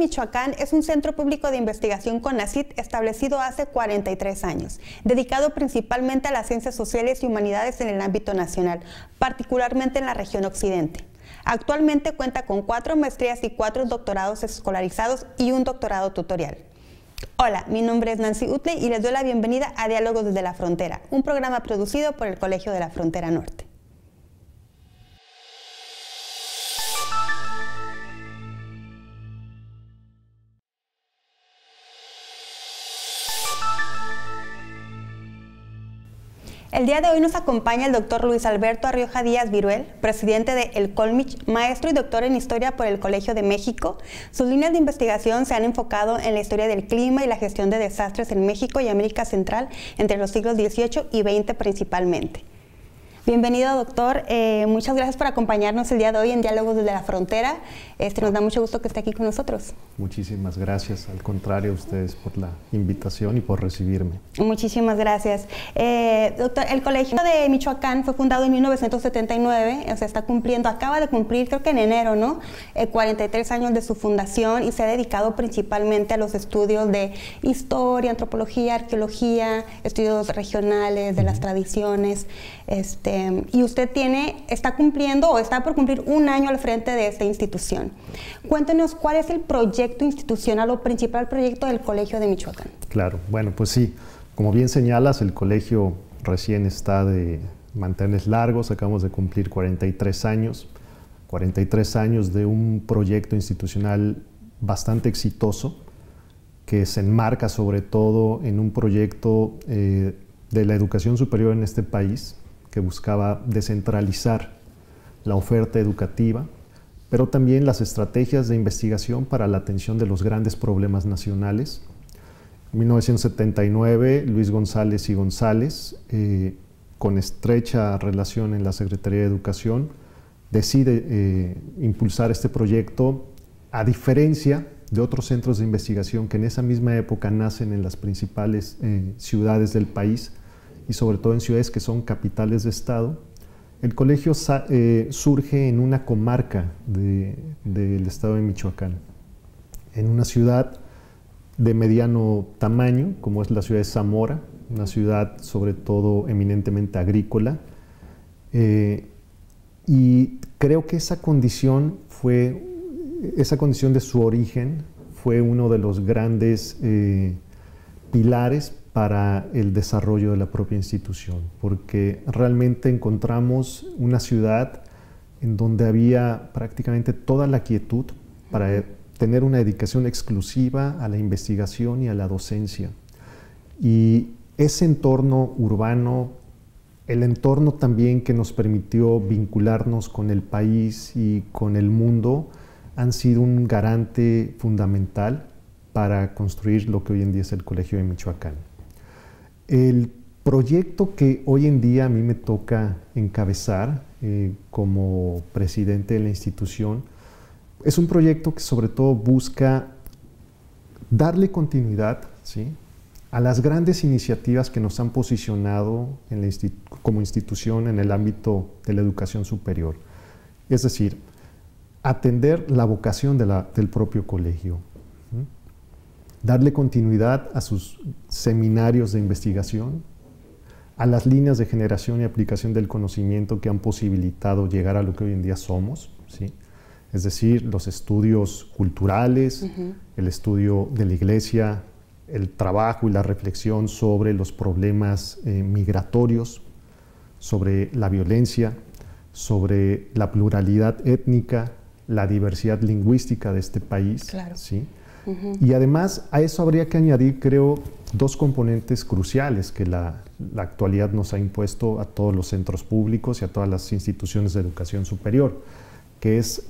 Michoacán es un centro público de investigación CONACYT establecido hace 43 años, dedicado principalmente a las ciencias sociales y humanidades en el ámbito nacional, particularmente en la región occidente. Actualmente cuenta con 4 maestrías y 4 doctorados escolarizados y un doctorado tutorial. Hola, mi nombre es Nancy Utley y les doy la bienvenida a Diálogos desde la Frontera, un programa producido por el Colegio de la Frontera Norte. El día de hoy nos acompaña el doctor Luis Alberto Arrioja Díaz Viruel, presidente de El Colmich, maestro y doctor en Historia por el Colegio de México. Sus líneas de investigación se han enfocado en la historia del clima y la gestión de desastres en México y América Central entre los siglos XVIII y XX principalmente. Bienvenido, doctor. Muchas gracias por acompañarnos el día de hoy en Diálogos desde la Frontera. Nos da mucho gusto que esté aquí con nosotros. Muchísimas gracias. Al contrario, a ustedes por la invitación y por recibirme. Muchísimas gracias. Doctor, el Colegio de Michoacán fue fundado en 1979, o sea, acaba de cumplir, creo que en enero, ¿no? 43 años de su fundación y se ha dedicado principalmente a los estudios de historia, antropología, arqueología, estudios regionales de las tradiciones. Y usted está cumpliendo o está por cumplir un año al frente de esta institución. Cuéntenos cuál es el proyecto institucional o principal proyecto del Colegio de Michoacán. Claro, bueno, pues sí, como bien señalas, el colegio recién está de mantenerles largos, acabamos de cumplir 43 años de un proyecto institucional bastante exitoso, que se enmarca sobre todo en un proyecto de la educación superior en este país, que buscaba descentralizar la oferta educativa, pero también las estrategias de investigación para la atención de los grandes problemas nacionales. En 1979, Luis González y González, con estrecha relación en la Secretaría de Educación, decide impulsar este proyecto, a diferencia de otros centros de investigación que en esa misma época nacen en las principales ciudades del país, y sobre todo en ciudades que son capitales de estado. El colegio surge en una comarca del estado de Michoacán, en una ciudad de mediano tamaño, como es la ciudad de Zamora, una ciudad sobre todo eminentemente agrícola, y creo que esa condición de su origen fue uno de los grandes pilares para el desarrollo de la propia institución, porque realmente encontramos una ciudad en donde había prácticamente toda la quietud para tener una dedicación exclusiva a la investigación y a la docencia. Y ese entorno urbano, el entorno también que nos permitió vincularnos con el país y con el mundo, han sido un garante fundamental para construir lo que hoy en día es el Colegio de Michoacán. El proyecto que hoy en día a mí me toca encabezar como presidente de la institución es un proyecto que sobre todo busca darle continuidad, ¿sí?, a las grandes iniciativas que nos han posicionado como institución en el ámbito de la educación superior. Es decir, atender la vocación del propio colegio, darle continuidad a sus seminarios de investigación, a las líneas de generación y aplicación del conocimiento que han posibilitado llegar a lo que hoy en día somos, ¿sí? Es decir, los estudios culturales, el estudio de la Iglesia, el trabajo y la reflexión sobre los problemas migratorios, sobre la violencia, sobre la pluralidad étnica, la diversidad lingüística de este país, claro, ¿sí? Y además a eso habría que añadir, creo, 2 componentes cruciales que la actualidad nos ha impuesto a todos los centros públicos y a todas las instituciones de educación superior, que es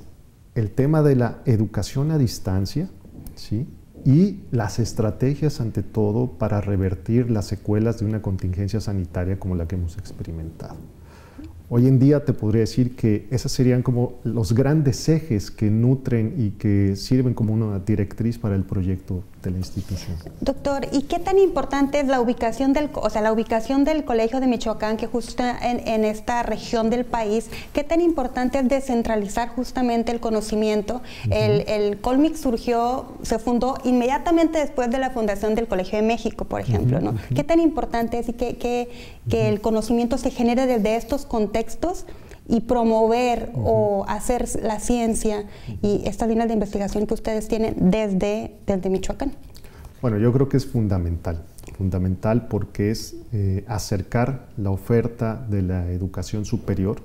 el tema de la educación a distancia, ¿sí?, y las estrategias ante todo para revertir las secuelas de una contingencia sanitaria como la que hemos experimentado. Hoy en día te podría decir que esos serían como los grandes ejes que nutren y que sirven como una directriz para el proyecto de la institución. Doctor, ¿y qué tan importante es la ubicación del Colegio de Michoacán, que justo en esta región del país, qué tan importante es descentralizar justamente el conocimiento? El Colmic se fundó inmediatamente después de la fundación del Colegio de México, por ejemplo, ¿no? ¿Qué tan importante es que el conocimiento se genere desde estos contextos y promover o hacer la ciencia y estas líneas de investigación que ustedes tienen desde Michoacán? Bueno, yo creo que es fundamental porque es acercar la oferta de la educación superior,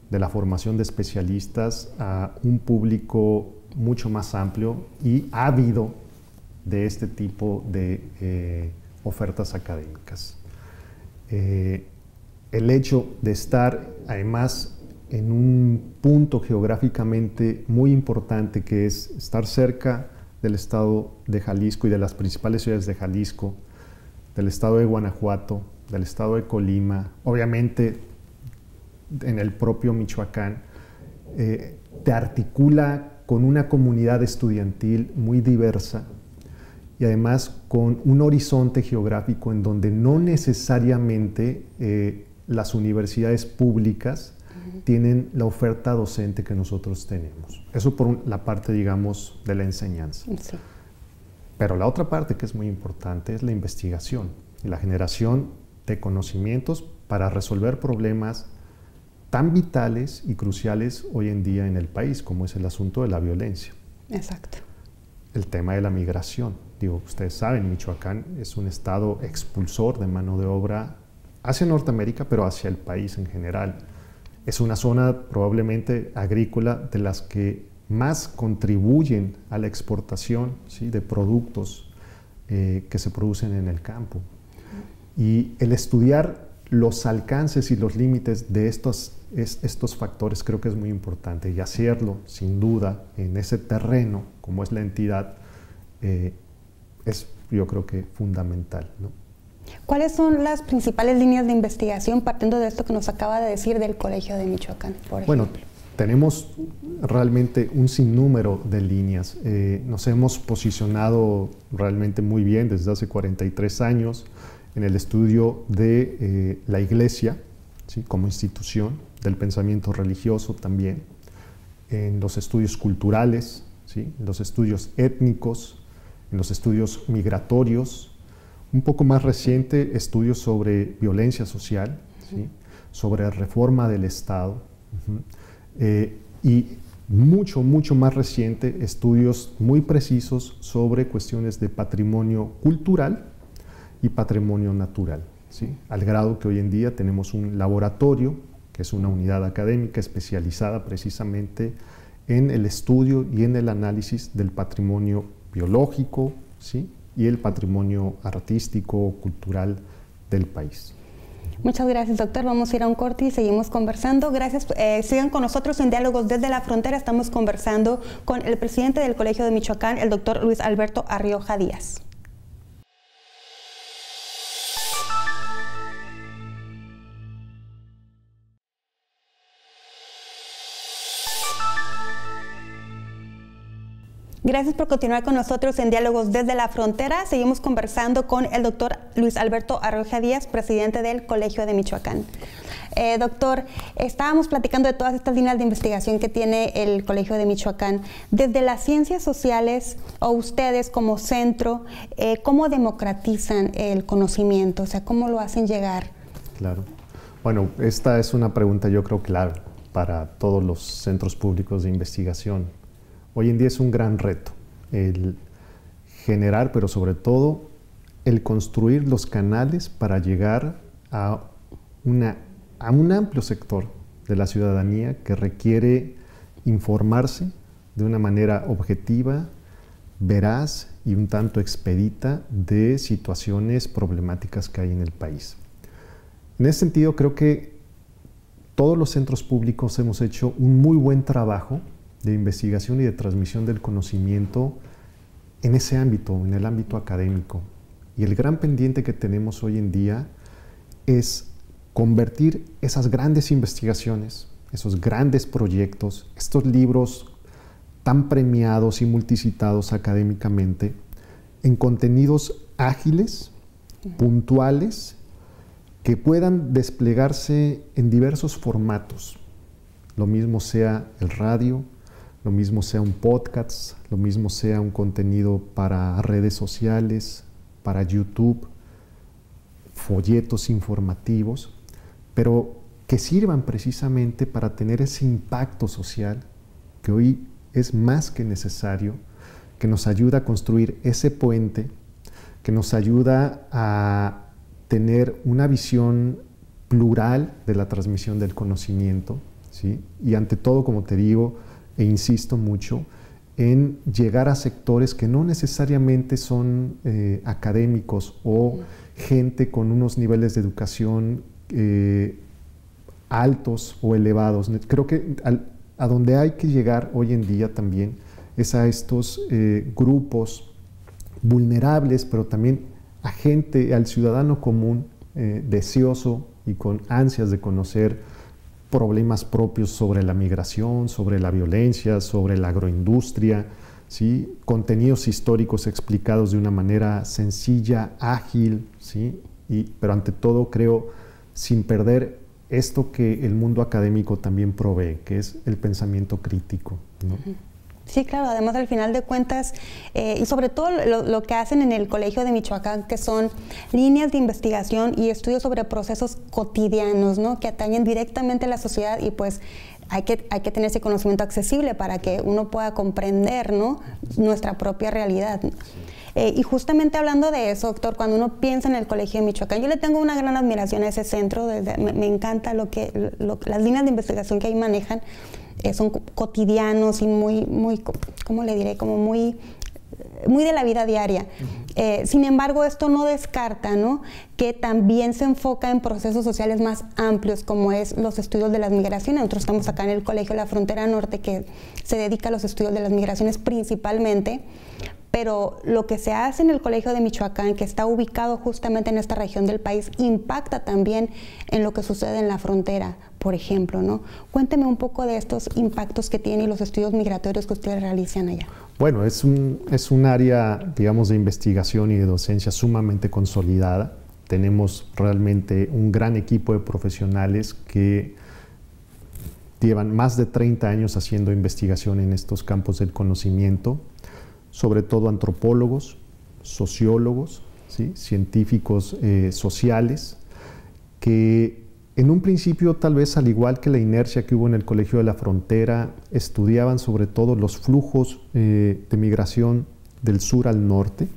de la formación de especialistas a un público mucho más amplio y ávido de este tipo de ofertas académicas. El hecho de estar además en un punto geográficamente muy importante, que es estar cerca del estado de Jalisco y de las principales ciudades de Jalisco, del estado de Guanajuato, del estado de Colima, obviamente en el propio Michoacán, te articula con una comunidad estudiantil muy diversa y además con un horizonte geográfico en donde no necesariamente las universidades públicas tienen la oferta docente que nosotros tenemos. Eso por la parte, digamos, de la enseñanza. Sí. Pero la otra parte que es muy importante es la investigación y la generación de conocimientos para resolver problemas tan vitales y cruciales hoy en día en el país, como es el asunto de la violencia. Exacto. El tema de la migración. Digo, ustedes saben, Michoacán es un estado expulsor de mano de obra hacia Norteamérica, pero hacia el país en general. Es una zona probablemente agrícola de las que más contribuyen a la exportación, ¿sí?, de productos que se producen en el campo. Y el estudiar los alcances y los límites de estos factores creo que es muy importante, y hacerlo sin duda en ese terreno como es la entidad es, yo creo que, fundamental, ¿no? ¿Cuáles son las principales líneas de investigación partiendo de esto que nos acaba de decir del Colegio de Michoacán, por ejemplo? Bueno, tenemos realmente un sinnúmero de líneas. Nos hemos posicionado realmente muy bien desde hace 43 años en el estudio de la Iglesia, ¿sí?, como institución, del pensamiento religioso también, en los estudios culturales, ¿sí?, en los estudios étnicos, en los estudios migratorios. Un poco más reciente, estudios sobre violencia social, ¿sí?, sobre reforma del Estado, y mucho más reciente, estudios muy precisos sobre cuestiones de patrimonio cultural y patrimonio natural, ¿sí?, al grado que hoy en día tenemos un laboratorio, que es una unidad académica especializada precisamente en el estudio y en el análisis del patrimonio biológico, ¿sí?, y el patrimonio artístico, cultural del país. Muchas gracias, doctor. Vamos a ir a un corte y seguimos conversando. Gracias. Sigan con nosotros en Diálogos desde la Frontera. Estamos conversando con el presidente del Colegio de Michoacán, el doctor Luis Alberto Arrioja Díaz. Gracias por continuar con nosotros en Diálogos desde la Frontera. Seguimos conversando con el doctor Luis Alberto Arrioja Díaz, presidente del Colegio de Michoacán. Doctor, estábamos platicando de todas estas líneas de investigación que tiene el Colegio de Michoacán. Desde las ciencias sociales o ustedes como centro, ¿cómo democratizan el conocimiento? O sea, ¿cómo lo hacen llegar? Claro. Bueno, esta es una pregunta yo creo clave para todos los centros públicos de investigación. Hoy en día es un gran reto el generar, pero sobre todo el construir los canales para llegar a un amplio sector de la ciudadanía que requiere informarse de una manera objetiva, veraz y un tanto expedita de situaciones problemáticas que hay en el país. En ese sentido, creo que todos los centros públicos hemos hecho un muy buen trabajo de investigación y de transmisión del conocimiento en ese ámbito, en el ámbito académico. Y el gran pendiente que tenemos hoy en día es convertir esas grandes investigaciones, esos grandes proyectos, estos libros tan premiados y multicitados académicamente, en contenidos ágiles, puntuales, que puedan desplegarse en diversos formatos. Lo mismo sea el radio, lo mismo sea un podcast, lo mismo sea un contenido para redes sociales, para YouTube, folletos informativos, pero que sirvan precisamente para tener ese impacto social que hoy es más que necesario, que nos ayuda a construir ese puente, que nos ayuda a tener una visión plural de la transmisión del conocimiento, ¿sí? Y ante todo, como te digo, e insisto mucho, en llegar a sectores que no necesariamente son académicos o gente con unos niveles de educación altos o elevados. Creo que a donde hay que llegar hoy en día también es a estos grupos vulnerables, pero también a gente, al ciudadano común, deseoso y con ansias de conocer problemas propios sobre la migración, sobre la violencia, sobre la agroindustria, ¿sí? Contenidos históricos explicados de una manera sencilla, ágil, ¿sí? Pero ante todo creo sin perder esto que el mundo académico también provee, que es el pensamiento crítico, ¿no? Sí, claro, además al final de cuentas, y sobre todo lo que hacen en el Colegio de Michoacán, que son líneas de investigación y estudios sobre procesos cotidianos, ¿no? Que atañen directamente a la sociedad, y pues hay que tener ese conocimiento accesible para que uno pueda comprender, ¿no? Nuestra propia realidad. Y justamente hablando de eso, doctor, cuando uno piensa en el Colegio de Michoacán, yo le tengo una gran admiración a ese centro, me encanta las líneas de investigación que ahí manejan. Son cotidianos y muy, ¿cómo le diré? Como muy de la vida diaria. Sin embargo, esto no descarta, ¿no? Que también se enfoca en procesos sociales más amplios, como es los estudios de las migraciones. Nosotros estamos acá en el Colegio de la Frontera Norte, que se dedica a los estudios de las migraciones principalmente, pero lo que se hace en el Colegio de Michoacán, que está ubicado justamente en esta región del país, impacta también en lo que sucede en la frontera, por ejemplo, ¿no? Cuénteme un poco de estos impactos que tienen los estudios migratorios que ustedes realizan allá. Bueno, es un área, digamos, de investigación y de docencia sumamente consolidada. Tenemos realmente un gran equipo de profesionales que llevan más de 30 años haciendo investigación en estos campos del conocimiento, sobre todo antropólogos, sociólogos, ¿sí? Científicos sociales, que en un principio, tal vez al igual que la inercia que hubo en el Colegio de la Frontera, estudiaban sobre todo los flujos de migración del sur al norte.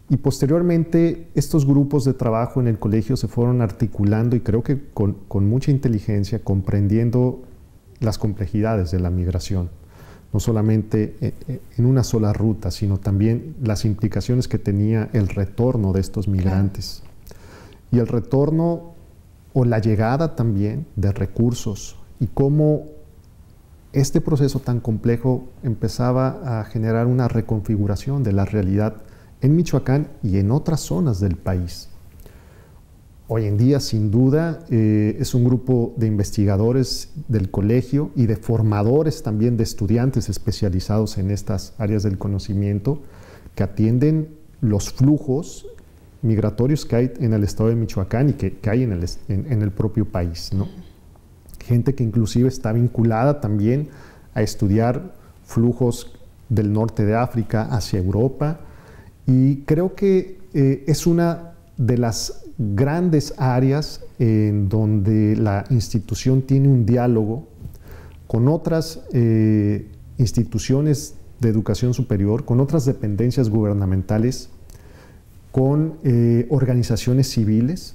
Y posteriormente estos grupos de trabajo en el colegio se fueron articulando, y creo que con mucha inteligencia, comprendiendo las complejidades de la migración. No solamente en una sola ruta, sino también las implicaciones que tenía el retorno de estos migrantes. Claro. Y el retorno o la llegada también de recursos, y cómo este proceso tan complejo empezaba a generar una reconfiguración de la realidad en Michoacán y en otras zonas del país. Hoy en día, sin duda, es un grupo de investigadores del colegio y de formadores también de estudiantes especializados en estas áreas del conocimiento que atienden los flujos migratorios que hay en el estado de Michoacán y que hay en el propio país, ¿no? Gente que inclusive está vinculada también a estudiar flujos del norte de África hacia Europa, y creo que es una de las grandes áreas en donde la institución tiene un diálogo con otras instituciones de educación superior, con otras dependencias gubernamentales, con organizaciones civiles,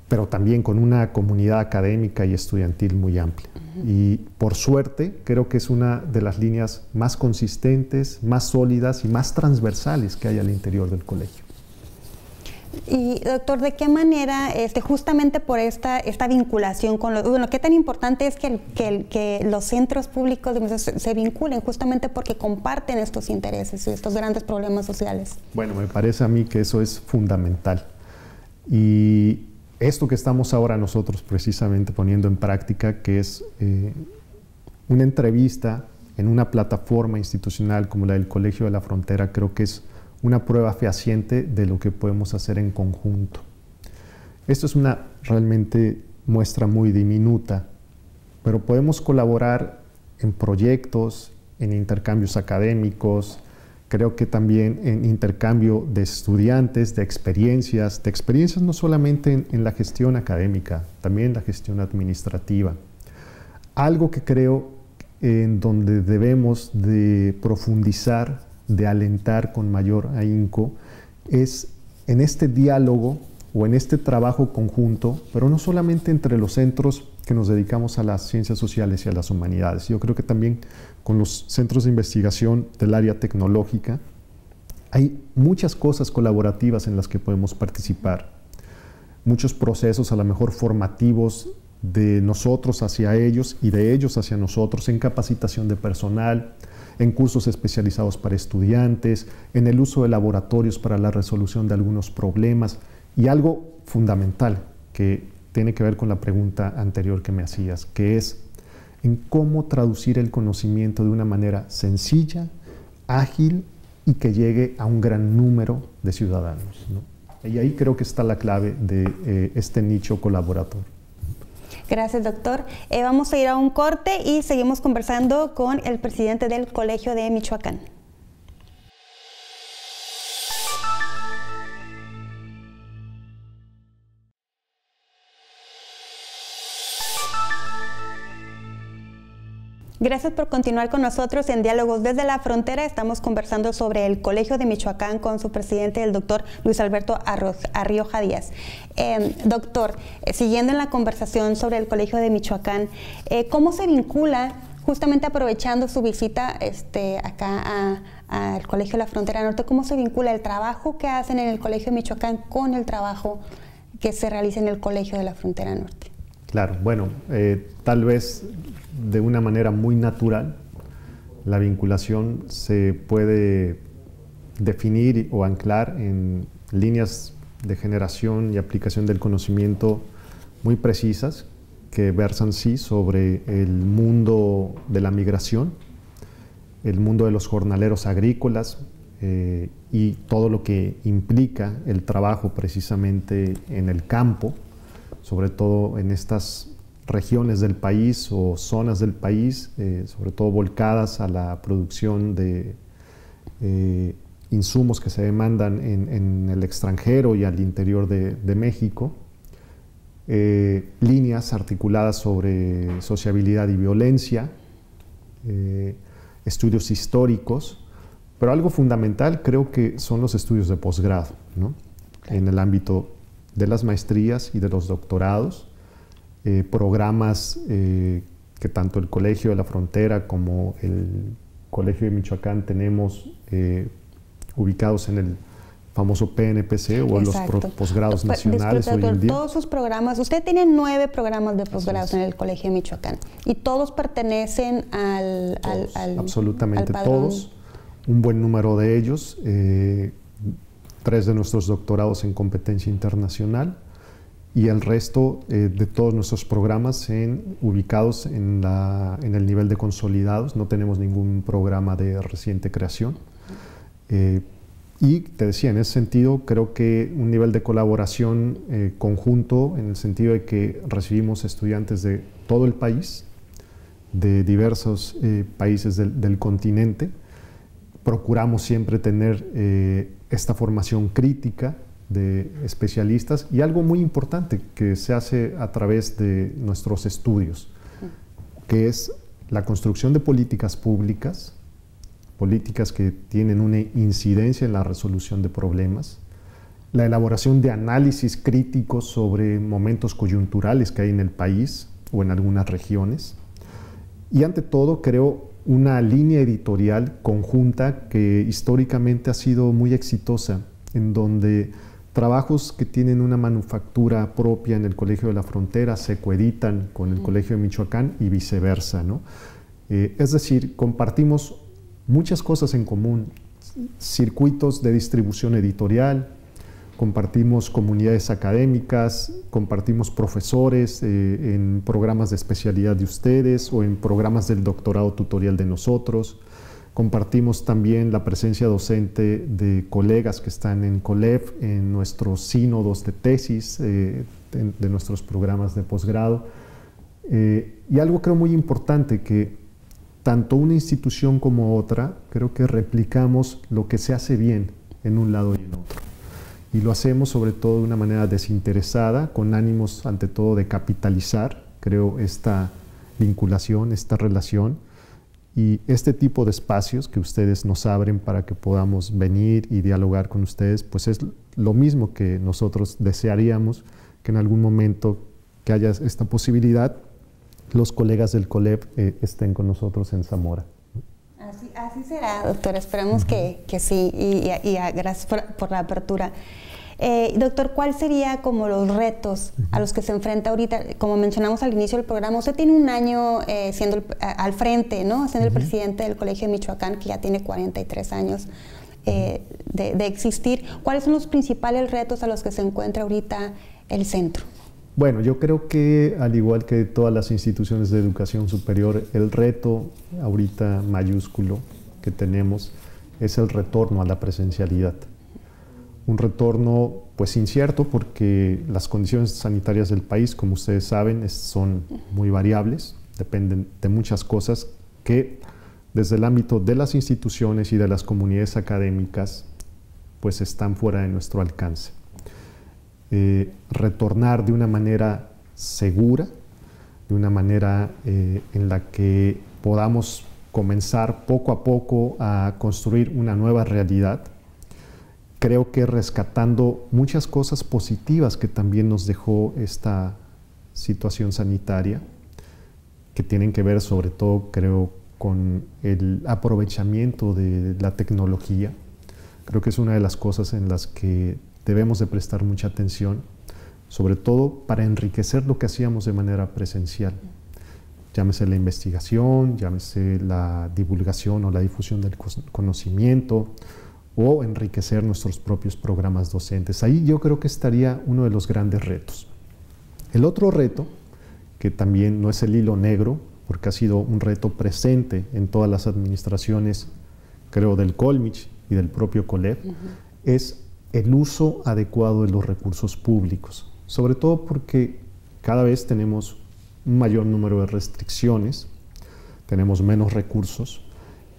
pero también con una comunidad académica y estudiantil muy amplia. Y por suerte, creo que es una de las líneas más consistentes, más sólidas y más transversales que hay al interior del colegio. Y doctor, ¿de qué manera, justamente por esta vinculación con los, bueno, qué tan importante es que los centros públicos se vinculen justamente porque comparten estos intereses y estos grandes problemas sociales? Bueno, me parece a mí que eso es fundamental. Y esto que estamos ahora nosotros precisamente poniendo en práctica, que es una entrevista en una plataforma institucional como la del Colegio de la Frontera, creo que es una prueba fehaciente de lo que podemos hacer en conjunto. Esto es una realmente muestra muy diminuta, pero podemos colaborar en proyectos, en intercambios académicos, creo que también en intercambio de estudiantes, de experiencias no solamente en la gestión académica, también en la gestión administrativa. Algo que creo en donde debemos de profundizar, de alentar con mayor ahínco, es en este diálogo o en este trabajo conjunto, pero no solamente entre los centros que nos dedicamos a las ciencias sociales y a las humanidades. Yo creo que también con los centros de investigación del área tecnológica hay muchas cosas colaborativas en las que podemos participar, muchos procesos a lo mejor formativos de nosotros hacia ellos y de ellos hacia nosotros en capacitación de personal, en cursos especializados para estudiantes, en el uso de laboratorios para la resolución de algunos problemas. Y algo fundamental que tiene que ver con la pregunta anterior que me hacías, que es en cómo traducir el conocimiento de una manera sencilla, ágil y que llegue a un gran número de ciudadanos, ¿no? Y ahí creo que está la clave de este nicho colaborador. Gracias, doctor. Vamos a ir a un corte y seguimos conversando con el presidente del Colegio de Michoacán. Gracias por continuar con nosotros en Diálogos desde la Frontera. Estamos conversando sobre el Colegio de Michoacán con su presidente, el doctor Luis Alberto Arrioja Díaz. Doctor, siguiendo en la conversación sobre el Colegio de Michoacán, ¿cómo se vincula, justamente aprovechando su visita acá al Colegio de la Frontera Norte, cómo se vincula el trabajo que hacen en el Colegio de Michoacán con el trabajo que se realiza en el Colegio de la Frontera Norte? Claro, bueno, tal vez de una manera muy natural la vinculación se puede definir o anclar en líneas de generación y aplicación del conocimiento muy precisas que versan sí sobre el mundo de la migración, el mundo de los jornaleros agrícolas y todo lo que implica el trabajo precisamente en el campo, sobre todo en estas regiones del país o zonas del país, sobre todo volcadas a la producción de insumos que se demandan en el extranjero y al interior de México, líneas articuladas sobre sociabilidad y violencia, estudios históricos, pero algo fundamental creo que son los estudios de posgrado, ¿no? En el ámbito de las maestrías y de los doctorados, programas que tanto el Colegio de la Frontera como el Colegio de Michoacán tenemos ubicados en el famoso PNPC o en los posgrados nacionales hoy en día. Todos sus programas, usted tiene 9 programas de posgrados en el Colegio de Michoacán y todos pertenecen al absolutamente todos, un buen número de ellos, 3 de nuestros doctorados en competencia internacional y el resto de todos nuestros programas ubicados en el nivel de consolidados. No tenemos ningún programa de reciente creación. Y te decía, en ese sentido, creo que un nivel de colaboración conjunto, en el sentido de que recibimos estudiantes de todo el país, de diversos países del continente. Procuramos siempre tener esta formación crítica de especialistas y algo muy importante que se hace a través de nuestros estudios, que es la construcción de políticas públicas, políticas que tienen una incidencia en la resolución de problemas, la elaboración de análisis críticos sobre momentos coyunturales que hay en el país o en algunas regiones, y ante todo creo una línea editorial conjunta que históricamente ha sido muy exitosa, en donde trabajos que tienen una manufactura propia en el Colegio de la Frontera se coeditan con el Colegio de Michoacán y viceversa, ¿no? Es decir, compartimos muchas cosas en común, circuitos de distribución editorial, compartimos comunidades académicas, compartimos profesores en programas de especialidad de ustedes o en programas del doctorado tutorial de nosotros. Compartimos también la presencia docente de colegas que están en COLEF, en nuestros sínodos de tesis, de nuestros programas de posgrado. Y algo creo muy importante, que tanto una institución como otra, creo que replicamos lo que se hace bien en un lado y en otro. Y lo hacemos sobre todo de una manera desinteresada, con ánimos ante todo de capitalizar, creo, esta vinculación, esta relación. Y este tipo de espacios que ustedes nos abren para que podamos venir y dialogar con ustedes, pues es lo mismo que nosotros desearíamos, que en algún momento que haya esta posibilidad, los colegas del COLEF estén con nosotros en Zamora. Así será, doctor. Esperamos que sí, y gracias por la apertura. Doctor, ¿cuál sería como los retos a los que se enfrenta ahorita? Como mencionamos al inicio del programa, usted tiene un año siendo al frente, ¿no? Siendo el presidente del Colegio de Michoacán, que ya tiene 43 años de existir. ¿Cuáles son los principales retos a los que se encuentra ahorita el centro? Bueno, yo creo que al igual que todas las instituciones de educación superior, el reto ahorita mayúsculo que tenemos es el retorno a la presencialidad. Un retorno pues incierto, porque las condiciones sanitarias del país, como ustedes saben, son muy variables, dependen de muchas cosas que desde el ámbito de las instituciones y de las comunidades académicas pues están fuera de nuestro alcance. Retornar de una manera segura, de una manera en la que podamos comenzar poco a poco a construir una nueva realidad. Creo que rescatando muchas cosas positivas que también nos dejó esta situación sanitaria, que tienen que ver sobre todo, creo, con el aprovechamiento de la tecnología. Creo que es una de las cosas en las que debemos de prestar mucha atención, sobre todo para enriquecer lo que hacíamos de manera presencial. Llámese la investigación, llámese la divulgación o la difusión del conocimiento, o enriquecer nuestros propios programas docentes. Ahí yo creo que estaría uno de los grandes retos. El otro reto, que también no es el hilo negro, porque ha sido un reto presente en todas las administraciones, creo, del Colmich y del propio COLEF, es el uso adecuado de los recursos públicos, sobre todo porque cada vez tenemos un mayor número de restricciones, tenemos menos recursos,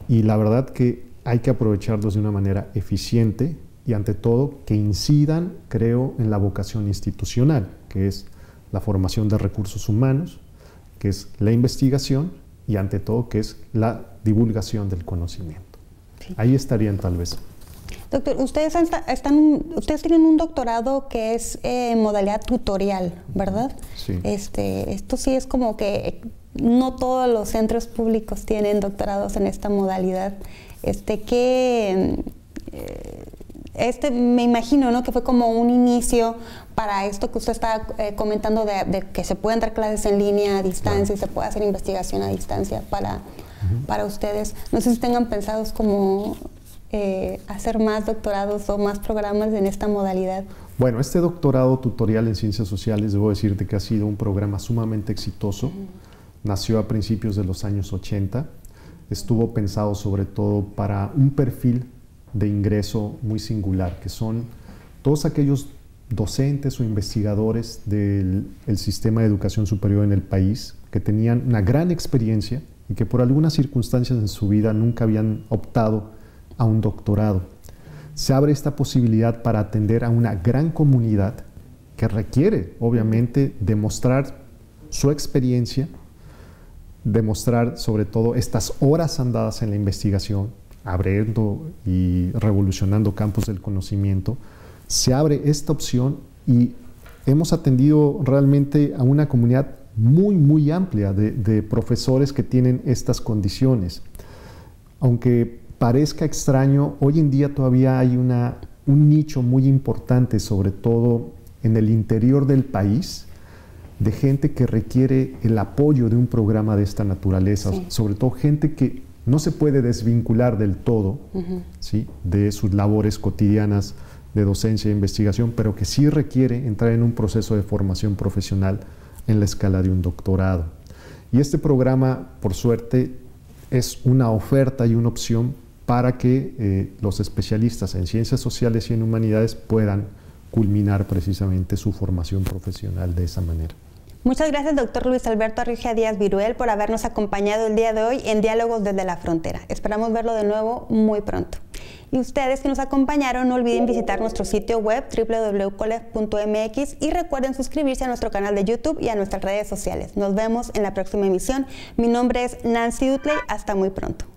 y la verdad que hay que aprovecharlos de una manera eficiente y ante todo que incidan, creo, en la vocación institucional, que es la formación de recursos humanos, que es la investigación y ante todo que es la divulgación del conocimiento. Sí. Ahí estarían tal vez. Doctor, ustedes tienen un doctorado que es modalidad tutorial, ¿verdad? Sí. Esto sí es como que no todos los centros públicos tienen doctorados en esta modalidad. Me imagino, ¿no?, que fue como un inicio para esto que usted estaba comentando de que se pueden dar clases en línea a distancia, y se puede hacer investigación a distancia para ustedes. No sé si tengan pensados como hacer más doctorados o más programas en esta modalidad. Bueno, este doctorado tutorial en Ciencias Sociales, debo decirte que ha sido un programa sumamente exitoso. Nació a principios de los años 80. Estuvo pensado sobre todo para un perfil de ingreso muy singular, que son todos aquellos docentes o investigadores del sistema de educación superior en el país que tenían una gran experiencia y que por algunas circunstancias en su vida nunca habían optado a un doctorado. Se abre esta posibilidad para atender a una gran comunidad que requiere, obviamente, demostrar su experiencia, demostrar sobre todo estas horas andadas en la investigación, abriendo y revolucionando campos del conocimiento. Se abre esta opción y hemos atendido realmente a una comunidad muy amplia de profesores que tienen estas condiciones. Aunque parezca extraño, hoy en día todavía hay un nicho muy importante, sobre todo en el interior del país, de gente que requiere el apoyo de un programa de esta naturaleza, sí. Sobre todo gente que no se puede desvincular del todo, ¿sí?, de sus labores cotidianas de docencia e investigación, pero que sí requiere entrar en un proceso de formación profesional en la escala de un doctorado. Y este programa, por suerte, es una oferta y una opción para que los especialistas en ciencias sociales y en humanidades puedan culminar precisamente su formación profesional de esa manera. Muchas gracias, doctor Luis Alberto Arrijea Díaz Viruel, por habernos acompañado el día de hoy en Diálogos desde la Frontera. Esperamos verlo de nuevo muy pronto. Y ustedes que nos acompañaron, no olviden visitar nuestro sitio web www.colef.mx y recuerden suscribirse a nuestro canal de YouTube y a nuestras redes sociales. Nos vemos en la próxima emisión. Mi nombre es Nancy Utley. Hasta muy pronto.